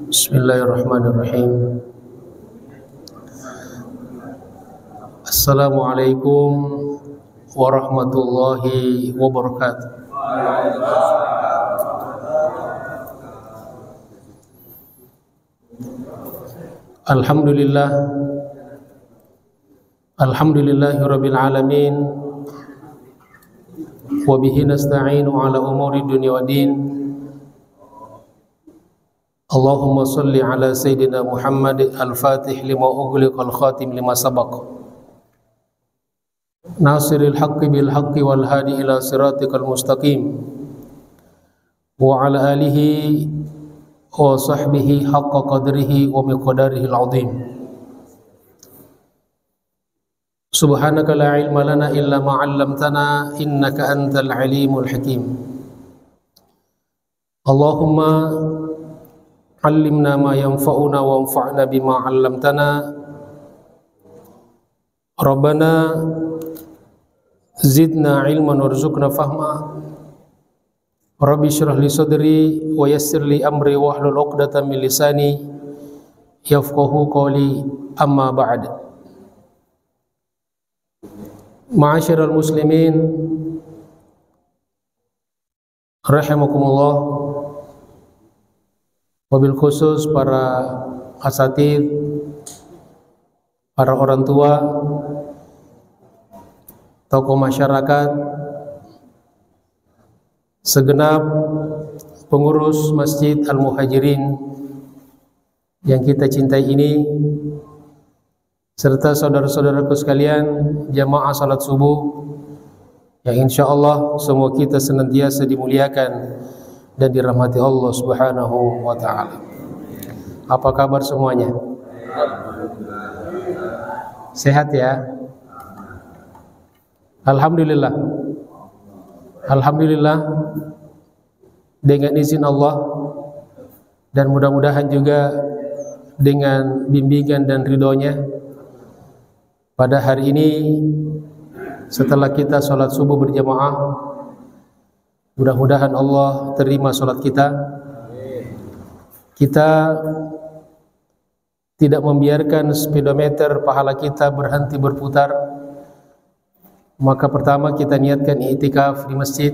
Bismillahirrahmanirrahim. Assalamualaikum warahmatullahi wabarakatuh. Alhamdulillah, alhamdulillahirabbil alamin, wa bihi nasta'inu ala umuri dunya waddin. Allahumma salli ala sayyidina Muhammad al-fatih lima ughliqa al-khatim lima sabaq, nasiril haqqi bil haqqi wal hadi ila siratikal mustaqim, wa ala alihi wa sahbihi haqqa qadrihi wa miqdarihi al-azim. Subhanaka la ilma lana illa ma 'allamtana innaka antal alimul hakim. Allahumma 'allimna ma yanfa'una wa anfa'na bima 'allamtana. Rabbana zidna ilman warzuqna fahma. Rabbi shrah li sadri wa yassir li amri wahlul 'uqdatam min lisani yafqahu qawli. Amma ba'd. Ma'asyiral muslimin rahimakumullah, wabil khusus para asatidz, para orang tua, tokoh masyarakat, segenap pengurus Masjid Al-Muhajirin yang kita cintai ini, serta saudara-saudaraku sekalian jamaah salat subuh yang insyaallah semua kita senantiasa dimuliakan dan dirahmati Allah Subhanahu wa taala. Apa kabar semuanya? Sehat ya? Alhamdulillah. Alhamdulillah, dengan izin Allah dan mudah-mudahan juga dengan bimbingan dan ridhonya, pada hari ini setelah kita sholat subuh berjamaah, mudah-mudahan Allah terima sholat kita. Kita tidak membiarkan speedometer pahala kita berhenti berputar. Maka pertama kita niatkan i'tikaf di masjid,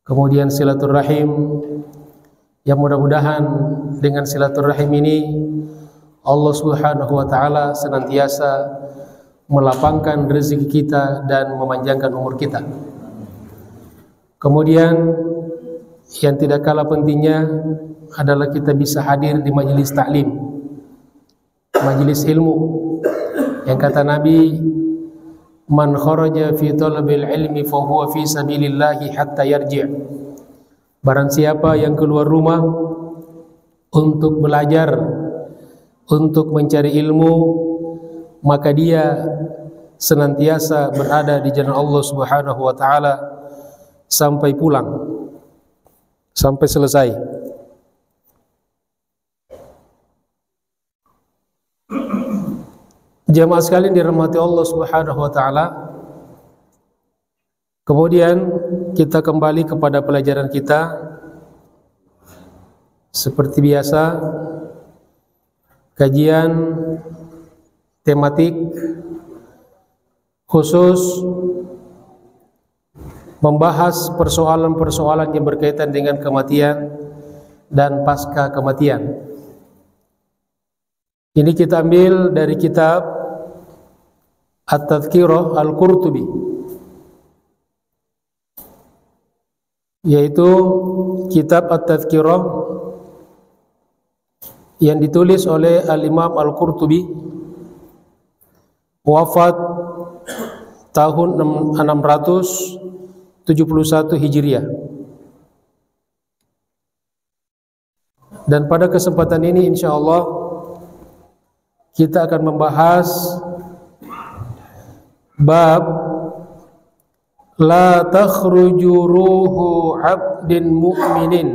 kemudian silaturahim, yang mudah-mudahan dengan silaturahim ini Allah Subhanahu wa taala senantiasa melapangkan rezeki kita dan memanjangkan umur kita. Kemudian yang tidak kalah pentingnya adalah kita bisa hadir di majelis taklim, majelis ilmu, yang kata Nabi, man kharaja fi talabil ilmi fa huwa fi sabilillahi hatta yarji'. Barang siapa yang keluar rumah untuk belajar, untuk mencari ilmu, maka dia senantiasa berada di jalan Allah Subhanahu wa taala sampai pulang, sampai selesai. Jamaah sekalian dirahmati Allah Subhanahu wa taala. Kemudian kita kembali kepada pelajaran kita. Seperti biasa, kajian tematik khusus membahas persoalan-persoalan yang berkaitan dengan kematian dan pasca kematian. Ini kita ambil dari kitab At-Tadhkirah Al-Qurtubi, yaitu kitab At-Tadhkirah yang ditulis oleh Al-Imam Al-Qurtubi, wafat tahun 671 Hijriah. Dan pada kesempatan ini insyaallah kita akan membahas bab la takhruju ruhu 'abdin mu'minin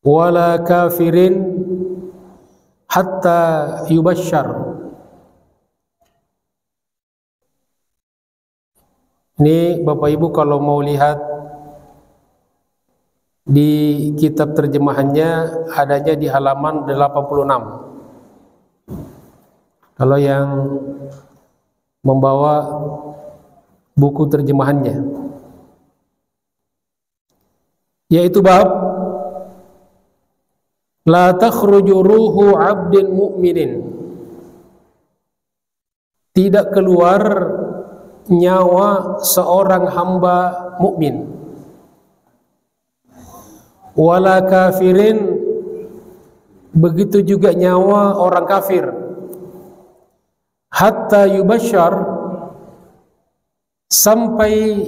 wala kafirin hatta yubashshar. Ini Bapak Ibu kalau mau lihat di kitab terjemahannya adanya di halaman 86. Kalau yang membawa buku terjemahannya, yaitu bab la takhruju ruhu 'abdin mu'minin, tidak keluar nyawa seorang hamba mukmin, wala kafirin, begitu juga nyawa orang kafir, hatta yubasyar, sampai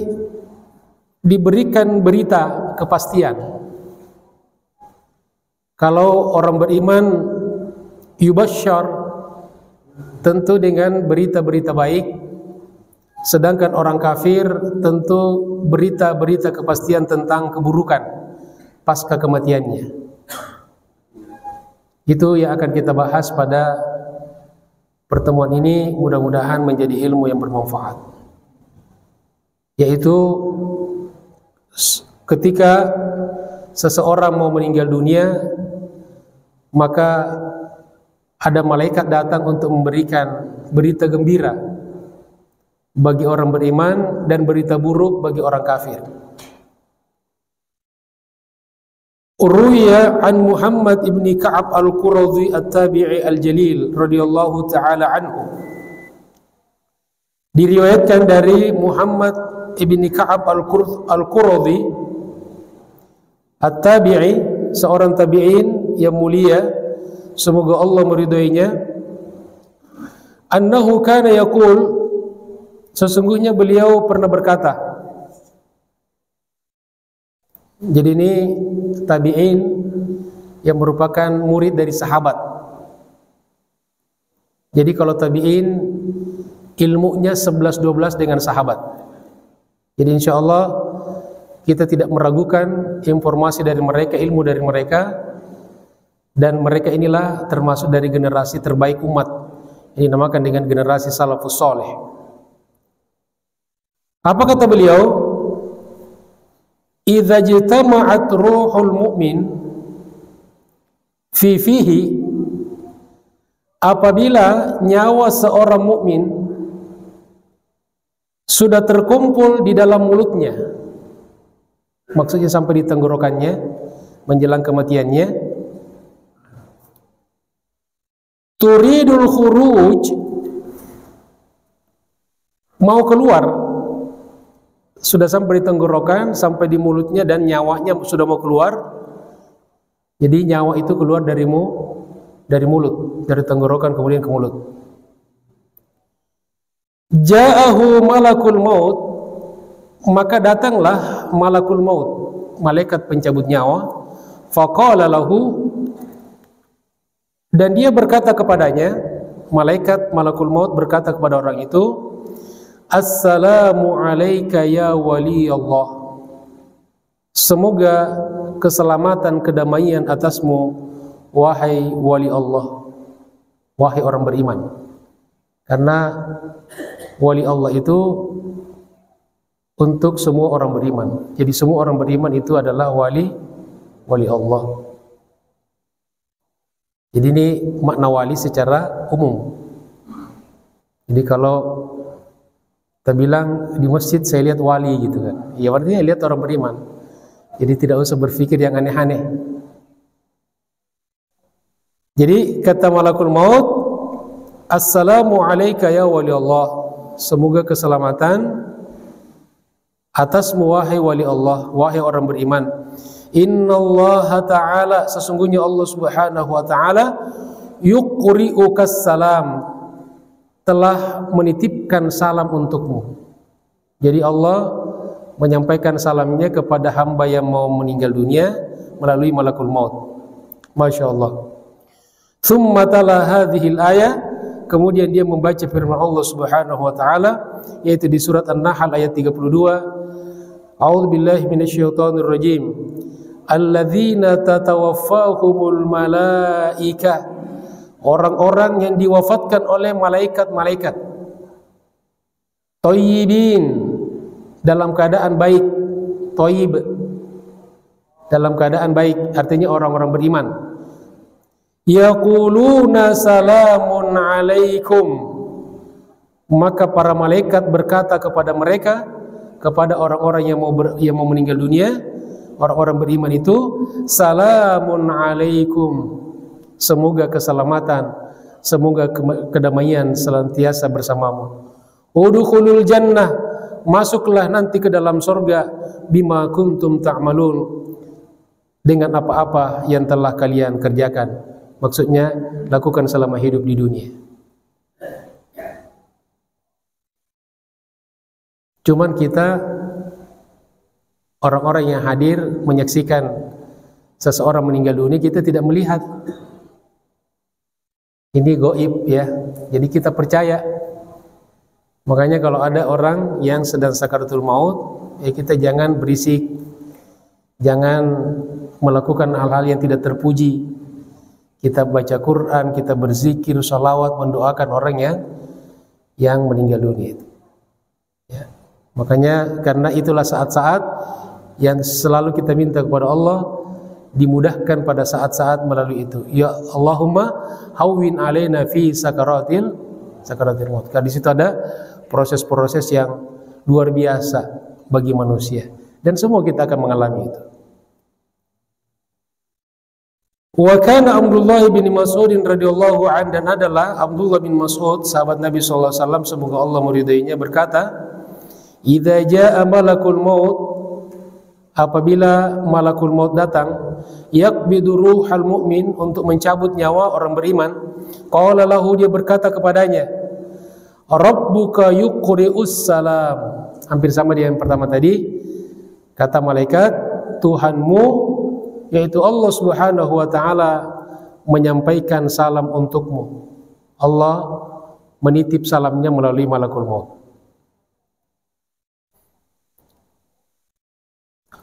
diberikan berita kepastian. Kalau orang beriman yubasyar tentu dengan berita-berita baik, sedangkan orang kafir tentu berita-berita kepastian tentang keburukan pasca kematiannya. Itu yang akan kita bahas pada pertemuan ini, mudah-mudahan menjadi ilmu yang bermanfaat. Yaitu ketika seseorang mau meninggal dunia, maka ada malaikat datang untuk memberikan berita gembira bagi orang beriman dan berita buruk bagi orang kafir. Urwiya an Muhammad ibni Ka'ab al-Quradhi at-Tabi'i al-Jalil radhiyallahu ta'ala anhu. Diriwayatkan dari Muhammad ibni Ka'ab al-Quradhi at-Tabi'i, seorang tabi'in yang mulia, semoga Allah meridhoinya, annahu kana yaqul, sesungguhnya beliau pernah berkata. Jadi ini tabi'in yang merupakan murid dari sahabat. Jadi kalau tabi'in ilmunya 11-12 dengan sahabat. Jadi insya Allah kita tidak meragukan informasi dari mereka, ilmu dari mereka, dan mereka inilah termasuk dari generasi terbaik umat. Ini dinamakan dengan generasi salafus soleh. Apa kata beliau? Idza jitama'at ruhul mu'min fi fihi, apabila nyawa seorang mukmin sudah terkumpul di dalam mulutnya, maksudnya sampai di tenggorokannya menjelang kematiannya, turidul khuruj, mau keluar, sudah sampai di tenggorokan, sampai di mulutnya dan nyawanya sudah mau keluar. Jadi nyawa itu keluar dari mulut, dari tenggorokan kemudian ke mulut. Ja'ahu malakul maut, maka datanglah malakul maut, malaikat pencabut nyawa. Faqala lahu, dan dia berkata kepadanya, malakul maut berkata kepada orang itu, Assalamu alayka ya wali Allah, semoga keselamatan kedamaian atasmu wahai wali Allah, wahai orang beriman. Karena wali Allah itu untuk semua orang beriman. Jadi semua orang beriman itu adalah wali Allah. Jadi ini makna wali secara umum. Jadi kalau kita bilang di masjid saya lihat wali gitu kan, ya artinya lihat orang beriman. Jadi tidak usah berpikir yang aneh-aneh. Jadi kata malakul maut, Assalamu alayka ya wali Allah, semoga keselamatan atasmu wahai wali Allah, wahai orang beriman. Innallaha ta'ala, sesungguhnya Allah subhanahu wa ta'ala, yuqri'ukas salam, telah menitipkan salam untukmu. Jadi Allah menyampaikan salamnya kepada hamba yang mau meninggal dunia melalui malakul maut. Masya Allah. Thumma tala hadhil ayah, kemudian dia membaca firman Allah subhanahu wa ta'ala, yaitu di surat An-Nahl ayat 32. A'udzu billahi minasyaitonir rajim. Alladzina tatawaffahumul malaikah, orang-orang yang diwafatkan oleh malaikat-malaikat, thayyibin, dalam keadaan baik, thayyib, dalam keadaan baik, artinya orang-orang beriman. Yaquluna salamun alaikum, maka para malaikat berkata kepada mereka, kepada orang-orang yang mau meninggal dunia, orang-orang beriman itu, salamun alaikum, semoga keselamatan, semoga kedamaian senantiasa bersamamu. Udkhulul jannah, masuklah nanti ke dalam surga, bima kuntum ta'malun, dengan apa-apa yang telah kalian kerjakan. Maksudnya lakukan selama hidup di dunia. Cuman kita orang-orang yang hadir menyaksikan seseorang meninggal dunia, kita tidak melihat. Ini gaib ya. Jadi kita percaya. Makanya kalau ada orang yang sedang sakaratul maut, ya kita jangan berisik, jangan melakukan hal-hal yang tidak terpuji. Kita baca Quran, kita berzikir, sholawat, mendoakan orang yang meninggal dunia itu. Ya. Makanya karena itulah saat-saat yang selalu kita minta kepada Allah, dimudahkan pada saat-saat melalui itu. Ya Allahumma hawwin alaina fi sakaratil maut. Karena di situ ada proses-proses yang luar biasa bagi manusia, dan semua kita akan mengalami itu. Wa kana Abdullah bin Mas'ud radhiyallahu anhu, dan adalah Abdullah bin Mas'ud, sahabat Nabi sallallahu alaihi wasallam, semoga Allah meridainya, berkata, "Idza jaa malakul maut," apabila malakul maut datang, "yaqbidu ruhal mu'min," untuk mencabut nyawa orang beriman, qala lahu, dia berkata kepadanya, "Rabbuka yuqri'us salam." Hampir sama dengan yang pertama tadi. Kata malaikat, Tuhanmu, yaitu Allah Subhanahu wa taala, menyampaikan salam untukmu. Allah menitip salamnya melalui malakul maut.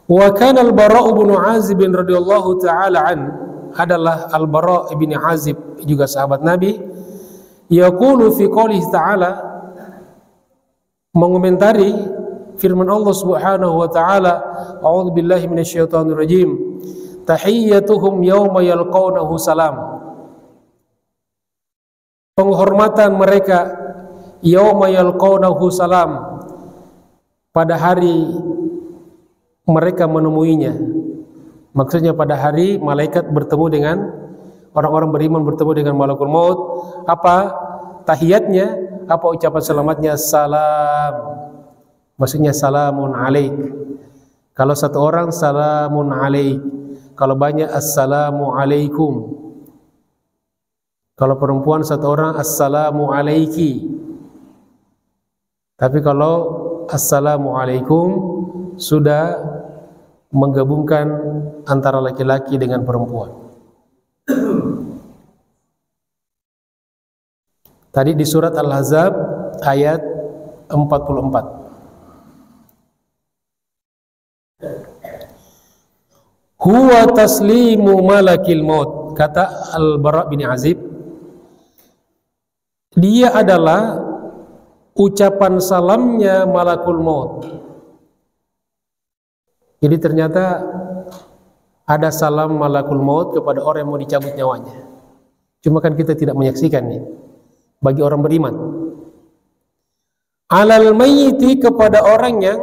Wa kana al-Bara' bin Azib radhiyallahu taala an, adalah al-Bara' bin Azib juga sahabat Nabi, yaqulu fi qoulihi ta'ala, mengomentari firman Allah Subhanahu wa taala, a'udzu billahi minasyaitonir rajim, tahiyyatuhum yawma yalqawnahu salam. Penghormatan mereka yawma yalqawnahu salam, pada hari mereka menemuinya. Maksudnya pada hari malaikat bertemu dengan orang-orang beriman, bertemu dengan malakul maut. Apa tahiyatnya? Apa ucapan selamatnya? Salam. Maksudnya salamun alaik. Kalau satu orang, salamun alaik. Kalau banyak, assalamu alaikum. Kalau perempuan satu orang, assalamu alaiki. Tapi kalau assalamu alaikum, sudah menggabungkan antara laki-laki dengan perempuan. Tadi di surat Al-Ahzab ayat 44. Huwa taslimu malakil maut, kata Al-Bara' bin Azib, dia adalah ucapan salamnya malakul maut. Jadi ternyata ada salam malakul maut kepada orang yang mau dicabut nyawanya. Cuma kan kita tidak menyaksikan nih. Bagi orang beriman, alal mayyiti, kepada orang yang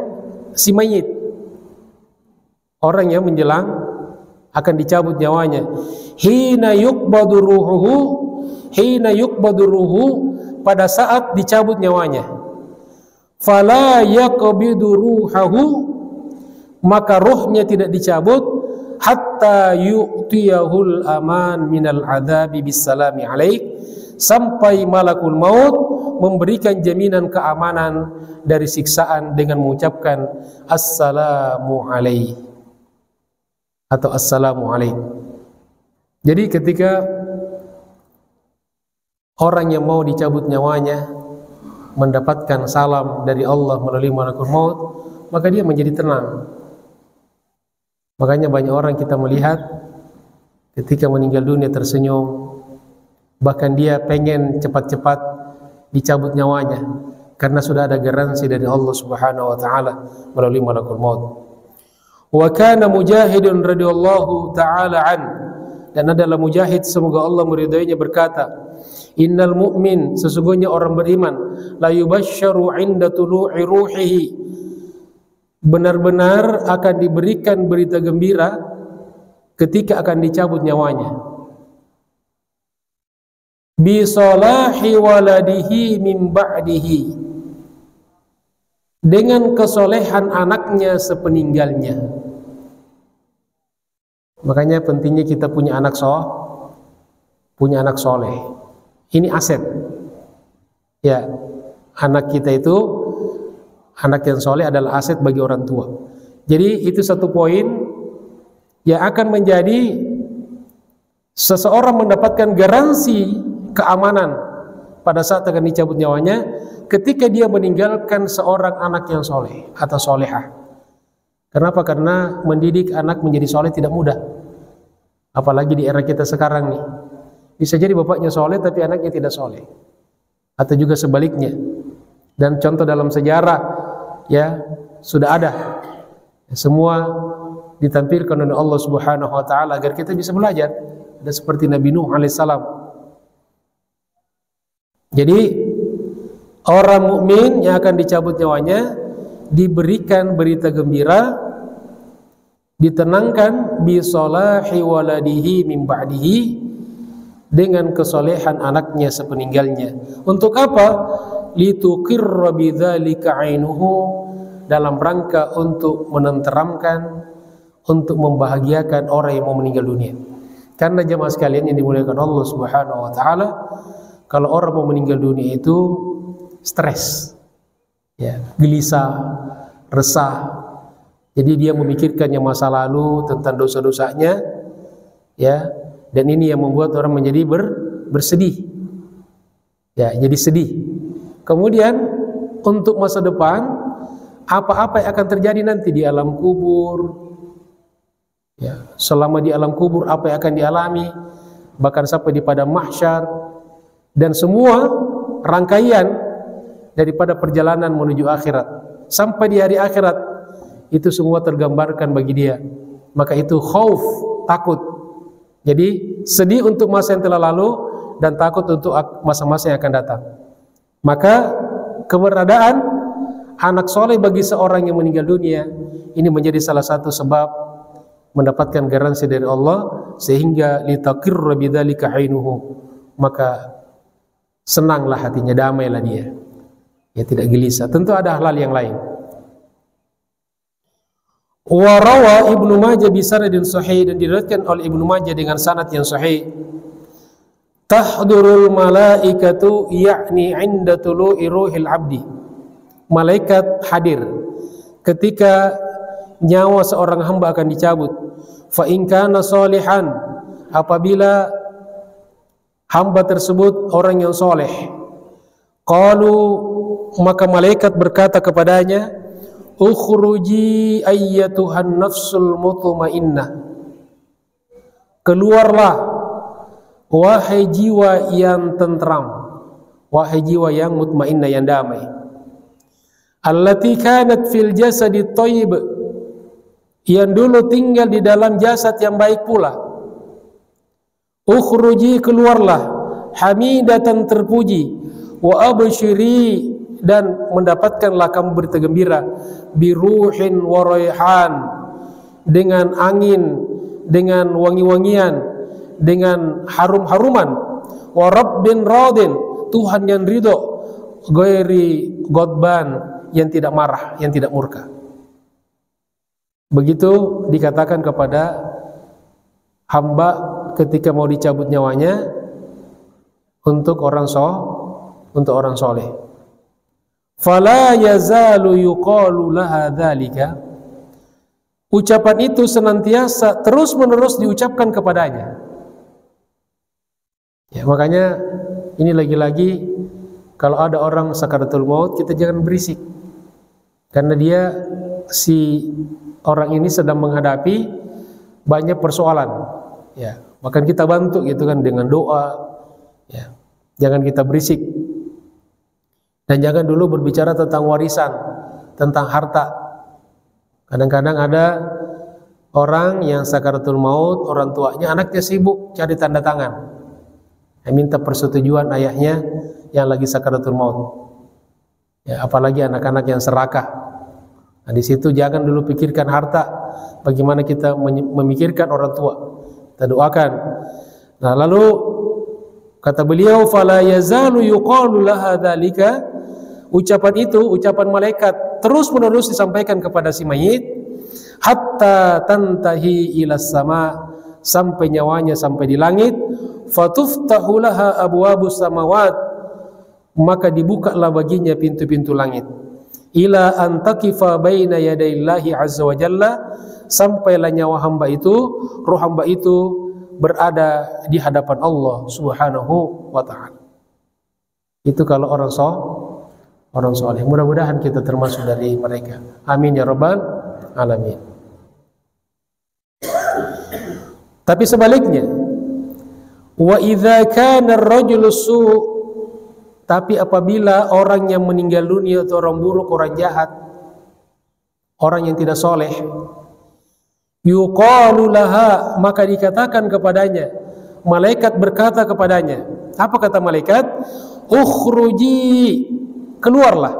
si mayit, orang yang menjelang akan dicabut nyawanya, hina yuqbadu ruhuhu, pada saat dicabut nyawanya, fala yaqbidu ruhahu, maka ruhnya tidak dicabut, hatta yu'tiyahul aman minal adzabi bisalami alaik, sampai malakul maut memberikan jaminan keamanan dari siksaan dengan mengucapkan assalamu alaik atau assalamu alaik. Jadi ketika orang yang mau dicabut nyawanya mendapatkan salam dari Allah melalui malakul maut, maka dia menjadi tenang. Makanya banyak orang kita melihat ketika meninggal dunia tersenyum, bahkan dia pengen cepat-cepat dicabut nyawanya, karena sudah ada garansi dari Allah Subhanahu wa taala melalui malakul maut. Wa kana Mujahidun radhiyallahu taala an, dan adalah Mujahid semoga Allah meridainya berkata, innal mu'min, sesungguhnya orang beriman, la yubashsharu 'inda tulu'i ruhihi, benar-benar akan diberikan berita gembira ketika akan dicabut nyawanya, bi salahi waladihi min ba'dihi, dengan kesolehan anaknya sepeninggalnya. Makanya pentingnya kita punya anak soleh. Ini aset. Ya, anak kita itu, anak yang soleh adalah aset bagi orang tua. Jadi itu satu poin yang akan menjadi seseorang mendapatkan garansi keamanan pada saat akan dicabut nyawanya ketika dia meninggalkan seorang anak yang soleh atau solehah. Kenapa? Karena mendidik anak menjadi soleh tidak mudah. Apalagi di era kita sekarang nih. Bisa jadi bapaknya soleh tapi anaknya tidak soleh. Atau juga sebaliknya. Dan contoh dalam sejarah ya sudah ada. Semua ditampilkan oleh Allah Subhanahu wa taala agar kita bisa belajar. Ada seperti Nabi Nuh alaihissalam. Jadi orang mukmin yang akan dicabut nyawanya diberikan berita gembira, ditenangkan bi salahi waladihi min ba'dihi, dengan kesolehan anaknya sepeninggalnya. Untuk apa? Lituqirra bidzalika 'ainuhu, dalam rangka untuk menenteramkan, untuk membahagiakan orang yang mau meninggal dunia. Karena jemaah sekalian yang dimuliakan Allah Subhanahu wa taala, kalau orang mau meninggal dunia itu stres, ya, gelisah, resah. Jadi dia memikirkan yang masa lalu tentang dosa-dosanya, ya, dan ini yang membuat orang menjadi bersedih, ya, jadi sedih. Kemudian untuk masa depan, apa-apa yang akan terjadi nanti di alam kubur, ya, selama di alam kubur apa yang akan dialami, bahkan sampai di padang mahsyar, dan semua rangkaian daripada perjalanan menuju akhirat sampai di hari akhirat, itu semua tergambarkan bagi dia. Maka itu khauf, takut. Jadi sedih untuk masa yang telah lalu dan takut untuk masa-masa yang akan datang. Maka keberadaan anak soleh bagi seorang yang meninggal dunia ini menjadi salah satu sebab mendapatkan garansi dari Allah, sehingga litaqirra bidzalika 'ainuhu, maka senanglah hatinya, damailah dia, ya, tidak gelisah. Tentu ada hal yang lain. Wa rawa Ibnu Majah bi sanadin sahih, dan diriwayatkan oleh Ibnu Majah dengan sanad yang sahih, tahdurul malaikatu ya'ni 'inda tulu'i ruhil 'abdi, malaikat hadir ketika nyawa seorang hamba akan dicabut. Fa in kana sholihan, apabila hamba tersebut orang yang soleh, qalu, maka malaikat berkata kepadanya, ukhruji ayyatuhan nafsul mutmainnah, keluarlah wahai jiwa yang tentram, wahai jiwa yang mutmainnah, yang damai, allati kanat fil jasadi thayyib, yang dulu tinggal di dalam jasad yang baik pula. Ukhruji, keluarlah, hamidatan, terpuji, wa abshiri, dan mendapatkanlah kamu berita gembira, biruhin wa raihan, dengan angin, dengan wangi-wangian, dengan harum-haruman, wa rabbin radin, Tuhan yang ridho, ghairi ghadban, yang tidak marah, yang tidak murka. Begitu dikatakan kepada hamba ketika mau dicabut nyawanya untuk orang soleh. Fala yazalu yuqalu laha dzalika, ucapan itu senantiasa terus menerus diucapkan kepadanya. Ya, makanya ini lagi-lagi kalau ada orang sakaratul maut, kita jangan berisik, karena dia, si orang ini sedang menghadapi banyak persoalan, ya, bahkan kita bantu gitu kan dengan doa, ya, jangan kita berisik. Dan jangan dulu berbicara tentang warisan, tentang harta. Kadang-kadang ada orang yang sakaratul maut, orang tuanya, anaknya sibuk cari tanda tangan, minta persetujuan ayahnya yang lagi sakaratul maut. Ya, apalagi anak-anak yang serakah. Nah, di situ jangan dulu pikirkan harta, bagaimana kita memikirkan orang tua. Kita doakan. Nah, lalu kata beliau, fala yazalu yuqalu laha dzalika. Ucapan itu, ucapan malaikat terus-menerus disampaikan kepada si mayit hatta tantahi ila sama, sampai nyawanya sampai di langit. Fatuftahu laha abwabus samawat, maka dibukalah baginya pintu-pintu langit. Ila an taqifa baina yadayillahi azza wa jalla, sampailah nyawa hamba itu, roh hamba itu berada di hadapan Allah subhanahu wa ta'ala. Itu kalau orang soleh. Mudah-mudahan kita termasuk dari mereka. Amin ya rabbal alamin. Tapi sebaliknya, wa idza kana ar-rajulu su', tapi apabila orang yang meninggal dunia atau orang buruk, orang jahat, orang yang tidak soleh, yuqalu laha, maka dikatakan kepadanya, malaikat berkata kepadanya, apa kata malaikat? Ukhruji, keluarlah,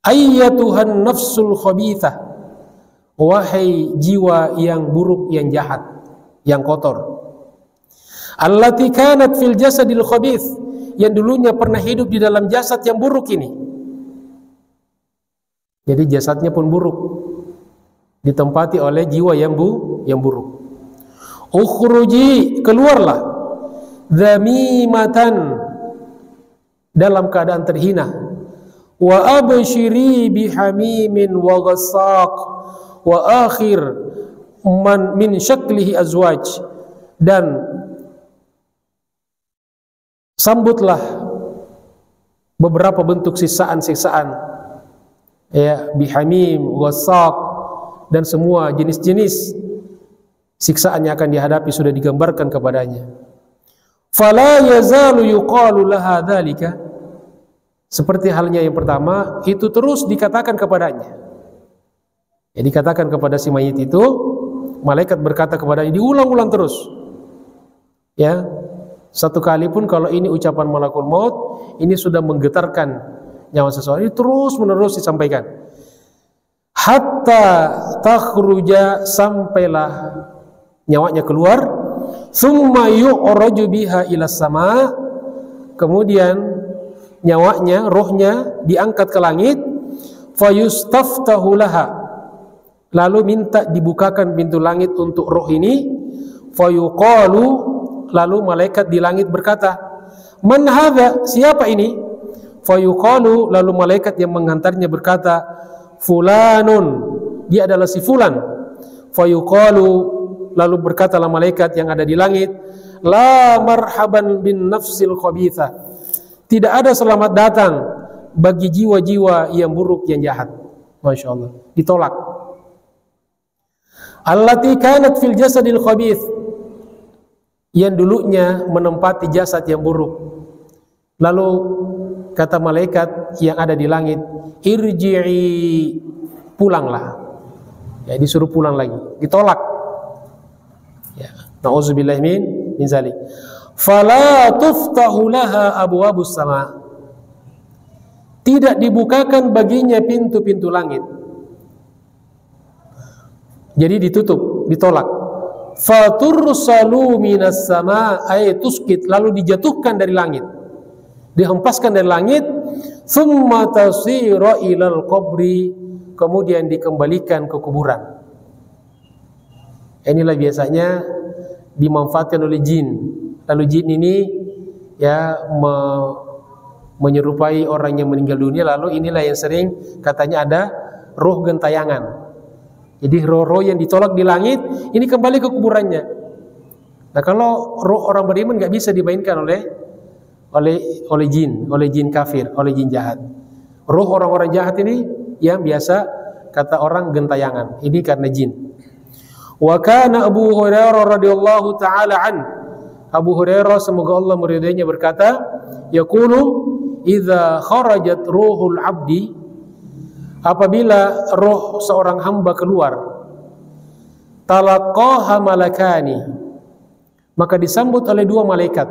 ayyatuhan nafsul khabithah, wahai jiwa yang buruk, yang jahat, yang kotor, allati kanat fil jasadil khabith, yang dulunya pernah hidup di dalam jasad yang buruk ini. Jadi jasadnya pun buruk, ditempati oleh jiwa yang buruk. Ukhruji, keluarlah, dzamimatan, dalam keadaan terhina, wa abshiri bihamimin wa ghassaq wa akhir man min syaklihi azwaj, dan sambutlah beberapa bentuk siksaan-siksaan, ya, bihamim, ghassaq, dan semua jenis-jenis siksaan yang akan dihadapi sudah digambarkan kepadanya. Fala yazalu yuqalu laha dzalika, seperti halnya yang pertama, itu terus dikatakan kepadanya. Ya, dikatakan kepada si mayit itu, malaikat berkata kepadanya, diulang-ulang terus. Ya, satu kali pun kalau ini ucapan malakul maut, ini sudah menggetarkan nyawa seseorang, ini terus menerus disampaikan. Hatta takhruja, sampailah nyawanya keluar. Tsumma yu'raju biha ila sama, kemudian nyawanya, rohnya diangkat ke langit. Fayustaftahu laha, lalu minta dibukakan pintu langit untuk roh ini. Fayuqalu, lalu malaikat di langit berkata, man hadza, siapa ini? Fayuqalu, lalu malaikat yang mengantarnya berkata, fulanun, dia adalah si fulan. Fayuqalu, lalu berkatalah malaikat yang ada di langit, la marhaban bin nafsil khabithah, tidak ada selamat datang bagi jiwa-jiwa yang buruk, yang jahat. Masya Allah, ditolak. Allati kanat fil jasadil khabith, yang dulunya menempati jasad yang buruk. Lalu kata malaikat yang ada di langit, irji'i, pulanglah. Ya, disuruh pulang lagi, ditolak. Ya, na'udzubillahi min zalik. Fala tuftahu laha abwabus sama, tidak dibukakan baginya pintu-pintu langit. Jadi ditutup, ditolak. Fatursalu minas sama, ay tuskit, lalu dijatuhkan dari langit, dihempaskan dari langit. Thumma tasira ilal qabri, kemudian dikembalikan ke kuburan. Inilah biasanya dimanfaatkan oleh jin. Lalu jin ini ya menyerupai orang yang meninggal dunia. Lalu inilah yang sering katanya ada roh gentayangan. Jadi roh-roh yang ditolak di langit ini kembali ke kuburannya. Nah, kalau roh orang beriman nggak bisa dimainkan oleh jin kafir, oleh jin jahat. Roh orang-orang jahat ini yang biasa kata orang gentayangan. Ini karena jin. Wa kana Abu Hurairah radhiyallahu taala an, Abu Hurairah semoga Allah meridainya berkata, yaqulu, idza kharajat ruhul abdi, apabila roh seorang hamba keluar, talaqaha malakani, maka disambut oleh dua malaikat,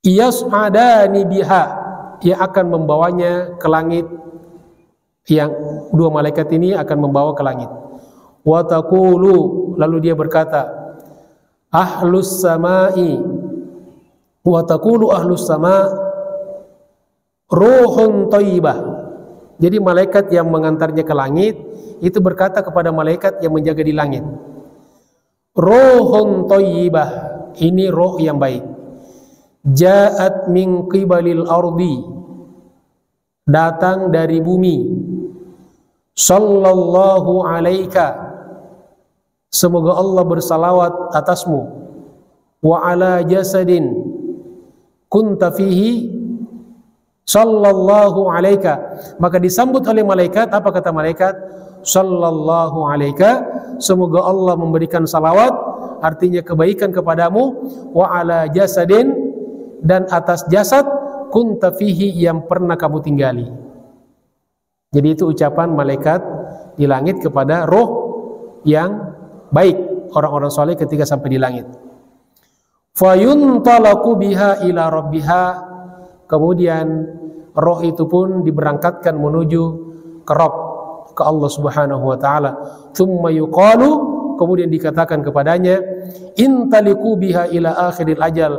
yas'adani biha, yang akan membawanya ke langit, yang dua malaikat ini akan membawa ke langit. Wa taqulu, lalu dia berkata, ahlus samai, wa taqulu ahlus sama ruhun thayyibah. Jadi malaikat yang mengantarnya ke langit itu berkata kepada malaikat yang menjaga di langit, ruhun thayyibah, ini roh yang baik. Ja'at min qibalil ardi, datang dari bumi. Sallallahu alaika, semoga Allah bersalawat atasmu. Wa ala jasadin kunta fihi sallallahu alaika, maka disambut oleh malaikat. Apa kata malaikat? Sallallahu alaika, semoga Allah memberikan salawat, artinya kebaikan kepadamu. Wa ala jasadin, dan atas jasad, kunta fihi, yang pernah kamu tinggali. Jadi itu ucapan malaikat di langit kepada roh yang baik, orang-orang soleh ketika sampai di langit. Fayuntalaku biha ila rabbiha, kemudian roh itu pun diberangkatkan menuju ke Rabb, ke Allah Subhanahu wa taala. Tsumma yuqalu, kemudian dikatakan kepadanya, intaliku biha ila akhiril ajal,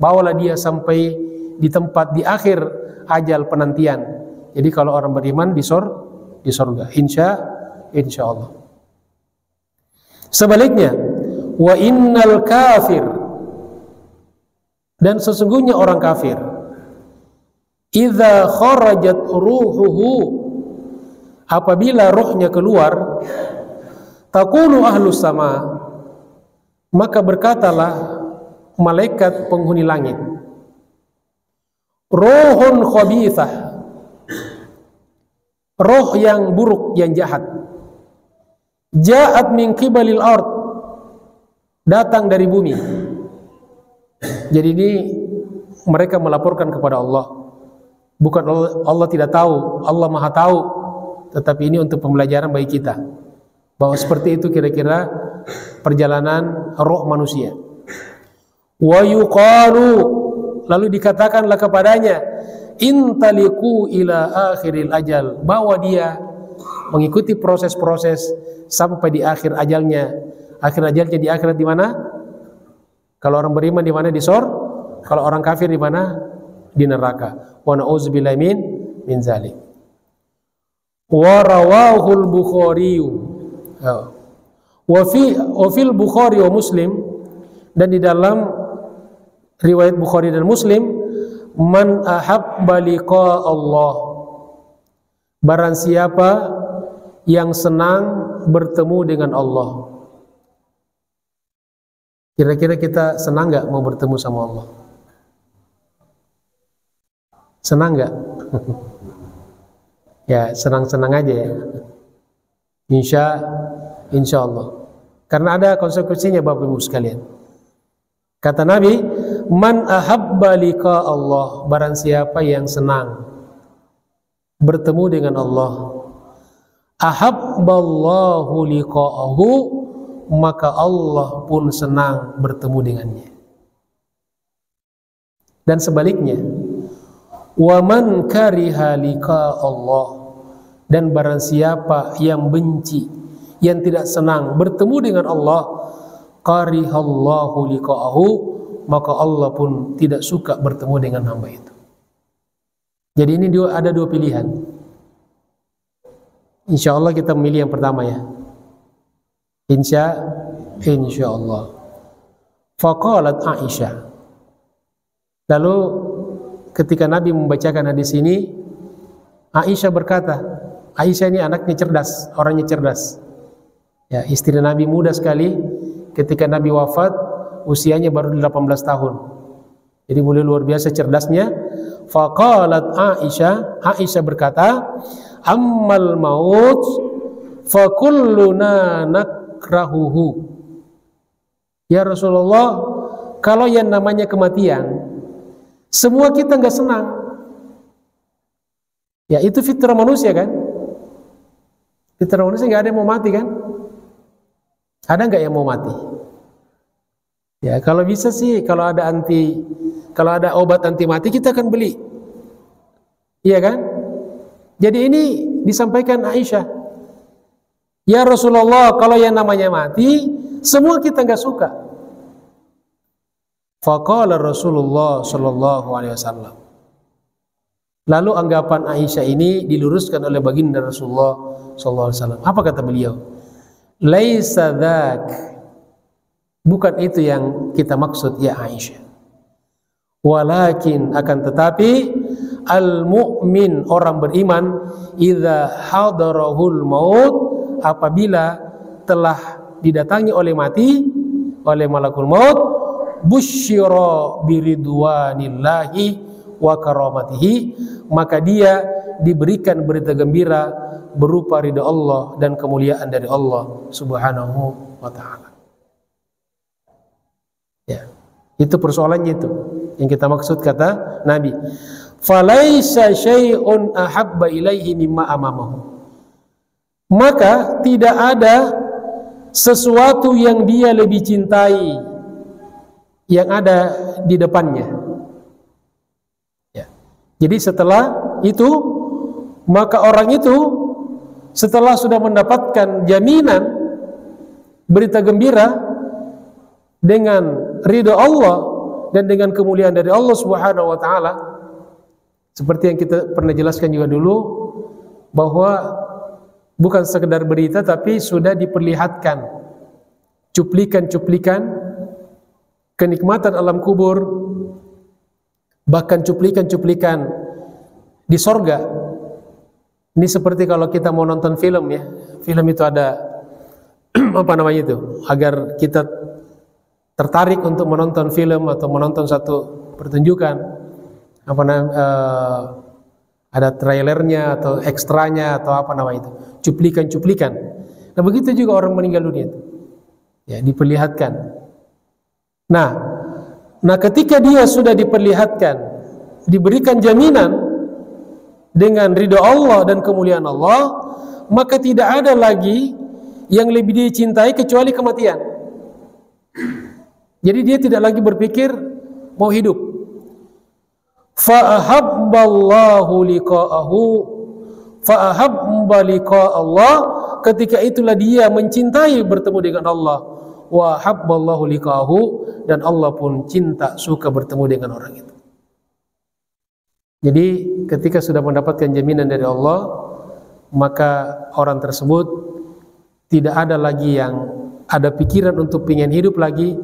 bawalah dia sampai di tempat di akhir ajal penantian. Jadi kalau orang beriman di surga, insya Allah. Sebaliknya, wa innal kafir, dan sesungguhnya orang kafir, idza kharajat ruhuhu, apabila rohnya keluar, taqulu ahlus sama, maka berkatalah malaikat penghuni langit, rohun khabithah, roh yang buruk, yang jahat. Ja'at min qibalil ard, datang dari bumi. Jadi ini mereka melaporkan kepada Allah. Bukan Allah tidak tahu, Allah Maha tahu, tetapi ini untuk pembelajaran bagi kita, bahwa seperti itu kira-kira perjalanan roh manusia. Wa yuqalu, lalu dikatakanlah kepadanya, intaliku ila akhiril ajal, bawa dia mengikuti proses-proses sampai di akhir ajalnya. Akhir ajalnya di akhirat di mana? Kalau orang beriman di mana? Di surga. Kalau orang kafir di mana? Di neraka. Wa na'udzubillahi min zalik. Wa rawahul Bukhari, wa fil Bukhari wa Muslim, dan di dalam riwayat Bukhari dan Muslim, man ahabba liqa Allah, barang siapa yang senang bertemu dengan Allah. Kira-kira kita senang nggak mau bertemu sama Allah? Senang nggak? Ya senang-senang aja ya. Insya Allah. Karena ada konsekuensinya Bapak Ibu sekalian. Kata Nabi, man ahabba liqa Allah, barang siapa yang senang bertemu dengan Allah, ahabballahu liqa'ahu, maka Allah pun senang bertemu dengannya. Dan sebaliknya, wa man kariha liqa Allah, dan barang siapa yang benci, yang tidak senang bertemu dengan Allah, karihallahu liqa'ahu, maka Allah pun tidak suka bertemu dengan hamba itu. Jadi ini ada dua pilihan. Insya Allah kita memilih yang pertama ya. Insya Allah. Faqalat Aisyah. Lalu ketika Nabi membacakan hadis ini, Aisyah berkata, Aisyah ini anaknya cerdas, orangnya cerdas. Ya, istri Nabi muda sekali. Ketika Nabi wafat, usianya baru 18 tahun. Jadi mulai luar biasa cerdasnya. Faqalat Aisyah berkata, ammal maut fa kulluna nakrahuhu. Ya Rasulullah, kalau yang namanya kematian, semua kita nggak senang. Ya itu fitrah manusia kan. Fitrah manusia nggak ada yang mau mati kan? Ada nggak yang mau mati? Ya kalau bisa sih, kalau ada obat anti mati kita akan beli. Iya kan? Jadi ini disampaikan Aisyah. Ya Rasulullah, kalau yang namanya mati, semua kita nggak suka. Faqala Rasulullah sallallahu alaihi wasallam. Lalu anggapan Aisyah ini diluruskan oleh baginda Rasulullah sallallahu alaihi wasallam. Apa kata beliau? Laisa dzak. Bukan itu yang kita maksud ya Aisyah. Walakin akan tetapi al-mu'min orang beriman idza hadarahul maut apabila telah didatangi oleh mati oleh malakul maut busyira biridwanillahi wa karamatihi maka dia diberikan berita gembira berupa ridha Allah dan kemuliaan dari Allah Subhanahu wa taala. Ya. Itu persoalannya itu yang kita maksud kata Nabi. Falaisa syai'un ahabba ilaihi mimma amamahu. Maka tidak ada sesuatu yang dia lebih cintai yang ada di depannya. Ya. Jadi setelah itu maka orang itu setelah sudah mendapatkan jaminan berita gembira dengan ridha Allah dan dengan kemuliaan dari Allah Subhanahu wa taala, seperti yang kita pernah jelaskan juga dulu bahwa bukan sekedar berita tapi sudah diperlihatkan cuplikan-cuplikan kenikmatan alam kubur, bahkan cuplikan-cuplikan di sorga. Ini seperti kalau kita mau nonton film ya, film itu ada apa namanya itu, agar kita tertarik untuk menonton film atau menonton satu pertunjukan, apa ada trailernya atau ekstranya atau apa namanya itu, cuplikan-cuplikan. Nah begitu juga orang meninggal dunia itu, ya diperlihatkan. Nah ketika dia sudah diperlihatkan, diberikan jaminan dengan ridha Allah dan kemuliaan Allah, maka tidak ada lagi yang lebih dicintai kecuali kematian. Jadi dia tidak lagi berpikir mau hidup. Fa'ahabballahu liqa'ahu, fa'ahabba liqa'allah, ketika itulah dia mencintai bertemu dengan Allah. Wa habballahu liqa'ahu, dan Allah pun cinta suka bertemu dengan orang itu. Jadi ketika sudah mendapatkan jaminan dari Allah, maka orang tersebut tidak ada lagi yang ada pikiran untuk ingin hidup lagi,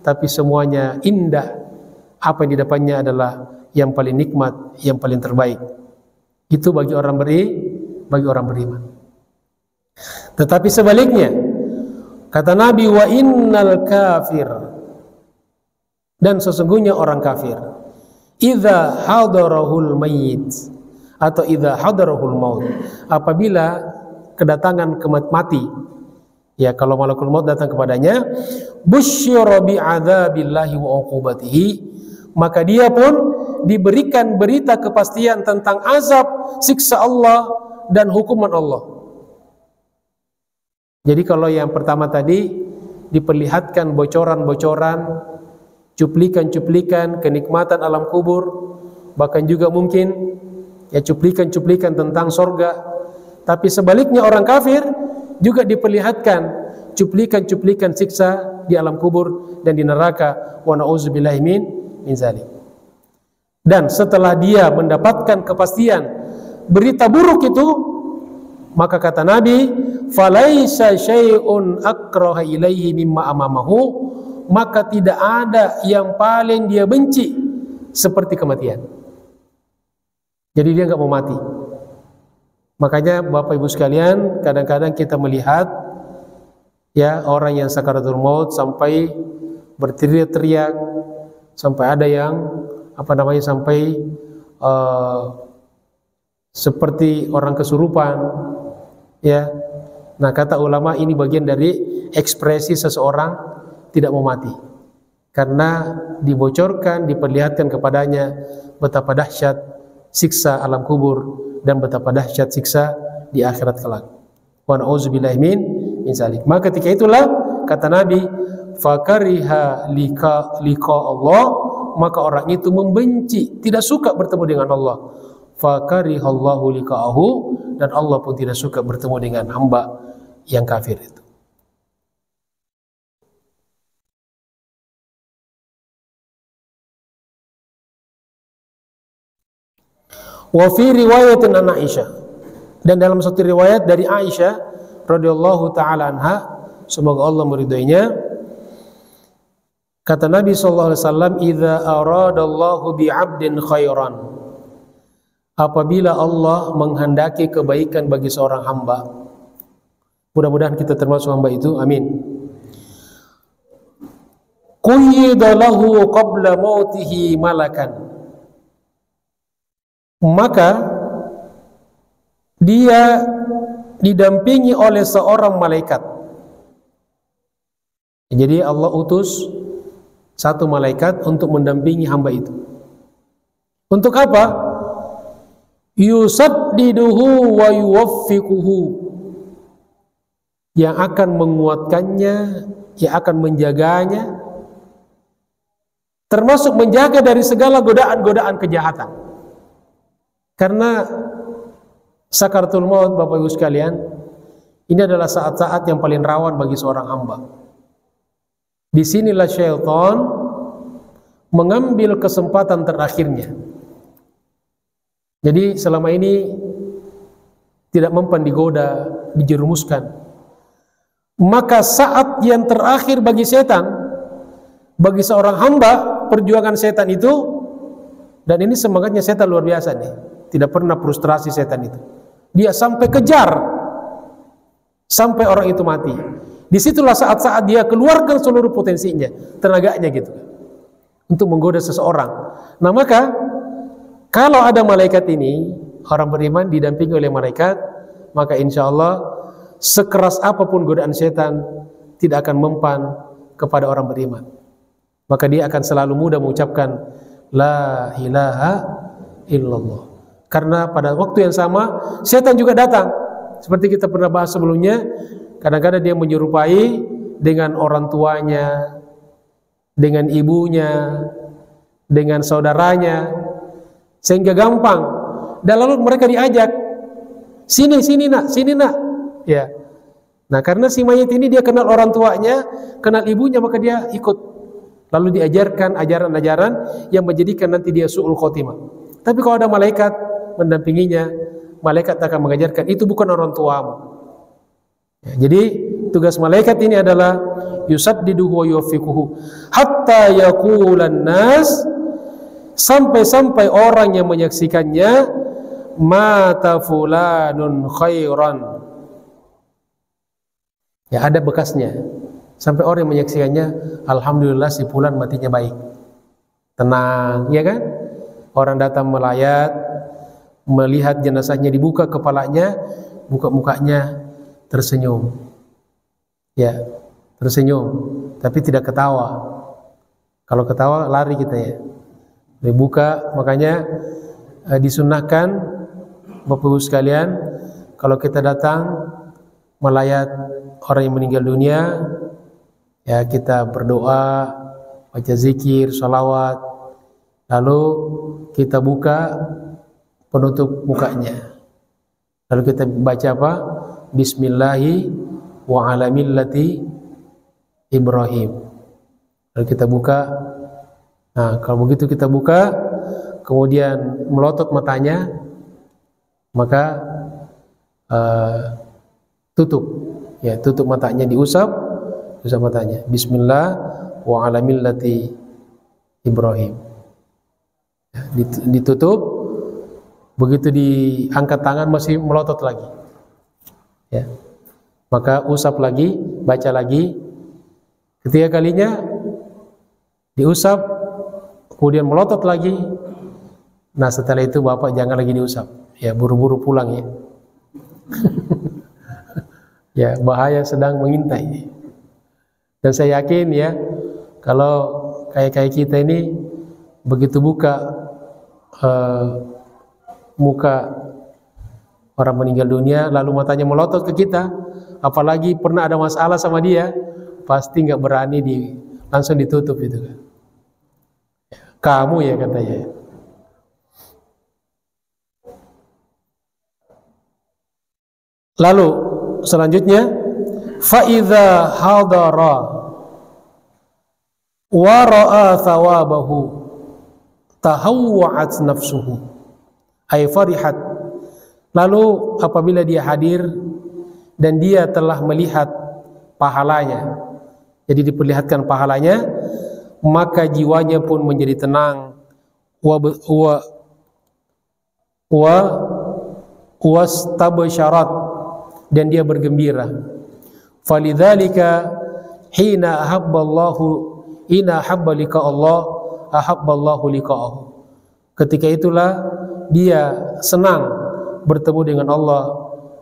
tapi semuanya indah. Apa yang di depannya adalah yang paling nikmat, yang paling terbaik. Itu bagi orang beriman. Tetapi sebaliknya, kata Nabi, wa innal kafir, dan sesungguhnya orang kafir, idza hadarahul mayyit, atau idza hadarahul maut, apabila kedatangan mati, ya kalau malakul maut datang kepadanya, busyira bi'adzabillahi wa uqubatihi, maka dia pun diberikan berita kepastian tentang azab, siksa Allah dan hukuman Allah. Jadi kalau yang pertama tadi diperlihatkan bocoran-bocoran, cuplikan-cuplikan kenikmatan alam kubur, bahkan juga mungkin ya cuplikan-cuplikan tentang sorga. Tapi sebaliknya orang kafir juga diperlihatkan cuplikan-cuplikan siksa di alam kubur dan di neraka. Wa na'udzubillahi min zalik. Dan setelah dia mendapatkan kepastian berita buruk itu, maka kata Nabi, falaisa syai'un akraha ilaihi mimma amamahu, maka tidak ada yang paling dia benci seperti kematian. Jadi dia nggak mau mati. Makanya Bapak Ibu sekalian, kadang-kadang kita melihat ya orang yang sakaratul maut sampai berteriak-teriak, sampai ada yang sampai seperti orang kesurupan, ya. Nah kata ulama ini bagian dari ekspresi seseorang tidak mau mati, karena dibocorkan, diperlihatkan kepadanya betapa dahsyat siksa alam kubur dan betapa dahsyat siksa di akhirat kelak. Wa na'udzubillahi min zalik. Maka ketika itulah kata Nabi, fakariha liqa Allah, maka orang itu membenci, tidak suka bertemu dengan Allah. Fakarihallahu liqa'ahu, dan Allah pun tidak suka bertemu dengan hamba yang kafir itu. Wa fi riwayatin an Aisyah, dan dalam satu riwayat dari Aisyah radhiyallahu taala anha, semoga Allah meridhoinya, kata Nabi sallallahu alaihi wasallam, idza aradallahu bi 'abdin khairan, apabila Allah menghendaki kebaikan bagi seorang hamba, mudah-mudahan kita termasuk hamba itu, amin, qayyada lahu qabla mautihi malakan, maka dia didampingi oleh seorang malaikat. Jadi Allah utus satu malaikat untuk mendampingi hamba itu. Untuk apa? Yusaddiduhu wa yuwaffiquhu, yang akan menguatkannya, yang akan menjaganya, termasuk menjaga dari segala godaan-godaan kejahatan. Karena sakaratul maut, Bapak Ibu sekalian, ini adalah saat-saat yang paling rawan bagi seorang hamba. Disinilah syaitan mengambil kesempatan terakhirnya. Jadi selama ini tidak mempan digoda, dijerumuskan. Maka saat yang terakhir bagi setan, bagi seorang hamba, perjuangan setan itu, dan ini semangatnya setan luar biasa nih, tidak pernah frustrasi setan itu. Dia sampai kejar sampai orang itu mati. Disitulah saat-saat dia keluarkan seluruh potensinya, tenaganya gitu, untuk menggoda seseorang. Nah maka kalau ada malaikat ini, orang beriman didampingi oleh malaikat, maka insya Allah sekeras apapun godaan setan tidak akan mempan kepada orang beriman. Maka dia akan selalu mudah mengucapkan la ilaha illallah. Karena pada waktu yang sama setan juga datang. Seperti kita pernah bahas sebelumnya, kadang-kadang dia menyerupai dengan orang tuanya, dengan ibunya, dengan saudaranya, sehingga gampang. Dan lalu mereka diajak, sini nak, ya. Nah karena si mayit ini dia kenal orang tuanya, kenal ibunya, maka dia ikut. Lalu diajarkan ajaran-ajaran yang menjadikan nanti dia su'ul khotimah. Tapi kalau ada malaikat mendampinginya, malaikat akan mengajarkan itu bukan orang tuamu. Ya, jadi tugas malaikat ini adalah yusaddiduhu wa yuwaffiquhu hatta yaqulan nas, sampai-sampai orang yang menyaksikannya, mata fulanun khairan. Ya ada bekasnya. Sampai orang yang menyaksikannya, alhamdulillah si fulan matinya baik. Tenang, ya kan? Orang datang melayat, melihat jenazahnya dibuka kepalanya, buka mukanya, tersenyum. Ya, tersenyum, tapi tidak ketawa. Kalau ketawa lari kita ya. Dibuka, makanya disunnahkan Bapak Ibu sekalian, kalau kita datang melayat orang yang meninggal dunia, ya kita berdoa, baca zikir, sholawat, lalu kita buka penutup mukanya, lalu kita baca apa? Bismillahi wa ala millati Ibrahim. Lalu kita buka. Nah kalau begitu kita buka, kemudian melotot matanya, maka tutup, ya tutup matanya, diusap matanya. Bismillah wa ala millati Ibrahim. Ditutup, begitu diangkat tangan masih melotot lagi. Ya. Maka usap lagi, baca lagi. Ketiga kalinya diusap, kemudian melotot lagi. Nah setelah itu Bapak jangan lagi diusap. Ya buru-buru pulang ya. Ya bahaya sedang mengintai. Dan saya yakin ya, kalau kayak kita ini begitu buka muka Orang meninggal dunia lalu matanya melotot ke kita, apalagi pernah ada masalah sama dia, pasti nggak berani langsung ditutup itu kan. Kamu ya katanya. Lalu selanjutnya, fa idza hadara wa ra'a thawabahu tahawwa'at nafsuhu ay farihat. Lalu apabila dia hadir dan dia telah melihat pahalanya, jadi diperlihatkan pahalanya, maka jiwanya pun menjadi tenang, wastabsyarat, dan dia bergembira. Falidzalika hina habba liqa Allah ahabballahu liqa'ahu. Ketika itulah dia senang bertemu dengan Allah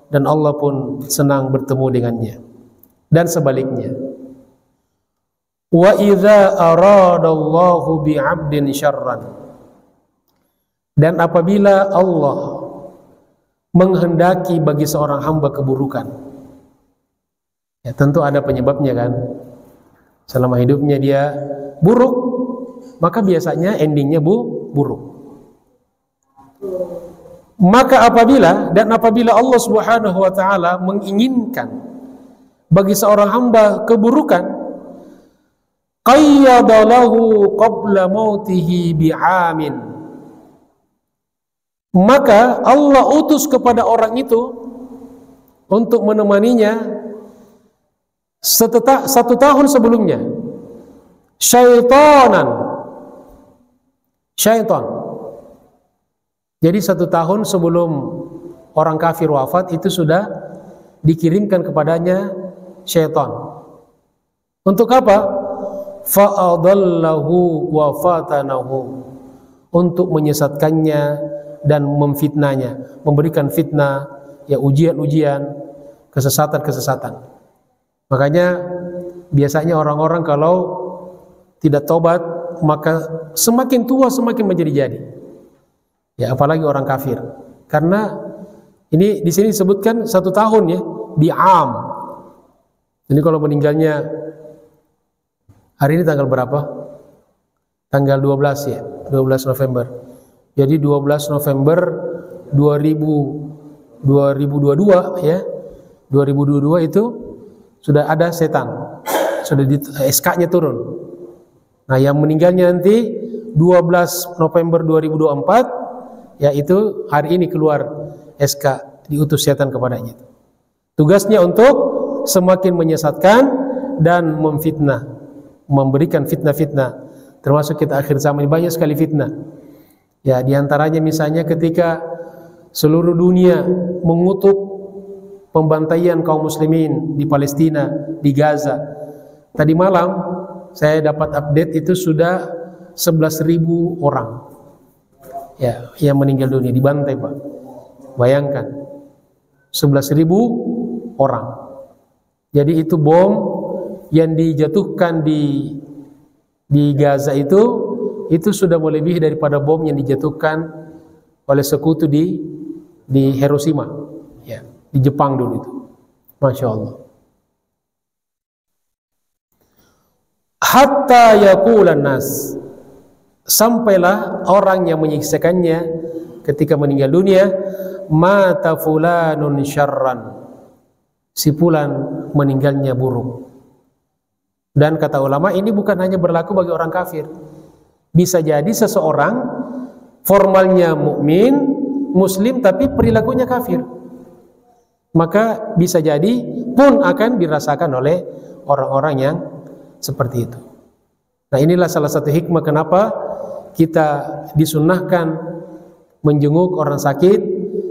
dan Allah pun senang bertemu dengannya, dan sebaliknya. Wa idza aradallahu bi'abdin syarran, dan apabila Allah menghendaki bagi seorang hamba keburukan, ya tentu ada penyebabnya kan. Selama hidupnya dia buruk, maka biasanya endingnya buruk. Maka apabila Allah Subhanahu wa taala menginginkan bagi seorang hamba keburukan, qayyadalahu qabla mautihi bi'amin, maka Allah utus kepada orang itu untuk menemaninya 1 tahun sebelumnya syaitan. Jadi 1 tahun sebelum orang kafir wafat itu sudah dikirimkan kepadanya syaitan. Untuk apa? Fa'adallahu wa fatanahu, untuk menyesatkannya dan memfitnahnya, memberikan fitnah, ya ujian-ujian, kesesatan-kesesatan. Makanya biasanya orang-orang kalau tidak tobat, maka semakin tua semakin menjadi-jadi. Ya, apalagi orang kafir. Karena ini di sini disebutkan 1 tahun ya, bi'am. Ini kalau meninggalnya hari ini tanggal berapa? Tanggal 12 ya, 12 November. Jadi 12 November 2022 ya. 2022 itu sudah ada setan. Sudah SK-nya turun. Nah, yang meninggalnya nanti 12 November 2024, yaitu hari ini keluar SK, diutus setan kepadanya. Tugasnya untuk semakin menyesatkan dan memfitnah, memberikan fitnah-fitnah. Termasuk kita akhir zaman banyak sekali fitnah. Ya, diantaranya misalnya ketika seluruh dunia mengutuk pembantaian kaum muslimin di Palestina, di Gaza. Tadi malam saya dapat update itu sudah 11.000 orang. Ya, yang meninggal dunia dibantai, Pak. Bayangkan 11.000 orang. Jadi itu bom yang dijatuhkan di Gaza itu sudah melebihi daripada bom yang dijatuhkan oleh sekutu di Hiroshima, ya, di Jepang dulu itu. Masya Allah. Hatta yaqulan nas, sampailah orang yang menyiksakannya ketika meninggal dunia, mata fulanun syarran, si fulan meninggalnya buruk. Dan kata ulama, ini bukan hanya berlaku bagi orang kafir. Bisa jadi seseorang formalnya mukmin, muslim, tapi perilakunya kafir. Maka bisa jadi pun akan dirasakan oleh orang-orang yang seperti itu. Nah, inilah salah satu hikmah kenapa kita disunnahkan menjenguk orang sakit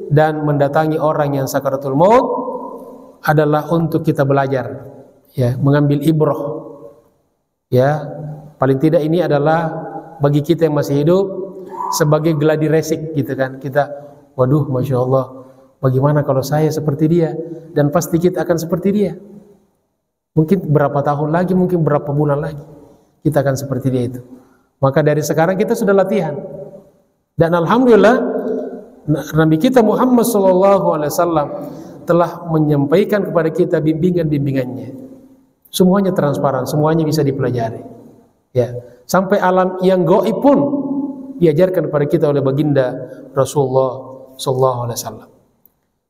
dan mendatangi orang yang sakaratul maut, adalah untuk kita belajar, ya, mengambil ibrah. Ya, paling tidak ini adalah bagi kita yang masih hidup sebagai gladi resik gitu kan. Kita, waduh, Masya Allah, bagaimana kalau saya seperti dia? Dan pasti kita akan seperti dia. Mungkin berapa tahun lagi, mungkin berapa bulan lagi kita akan seperti dia itu. Maka dari sekarang kita sudah latihan. Dan alhamdulillah Nabi kita Muhammad SAW telah menyampaikan kepada kita bimbingan-bimbingannya. Semuanya transparan, semuanya bisa dipelajari. Ya, sampai alam yang gaib pun diajarkan kepada kita oleh baginda Rasulullah SAW.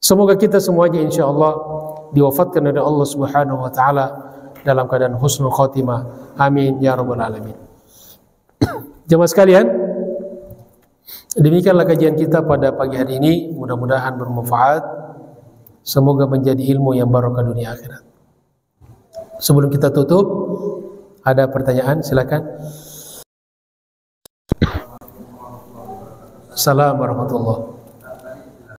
Semoga kita semuanya insya Allah diwafatkan oleh Allah Subhanahu Wa Taala dalam keadaan husnul khotimah. Amin ya rabbal alamin. Jemaah sekalian, demikianlah kajian kita pada pagi hari ini. Mudah-mudahan bermanfaat. Semoga menjadi ilmu yang barokah dunia akhirat. Sebelum kita tutup, ada pertanyaan, silakan. Assalamualaikum warahmatullahi wabarakatuh.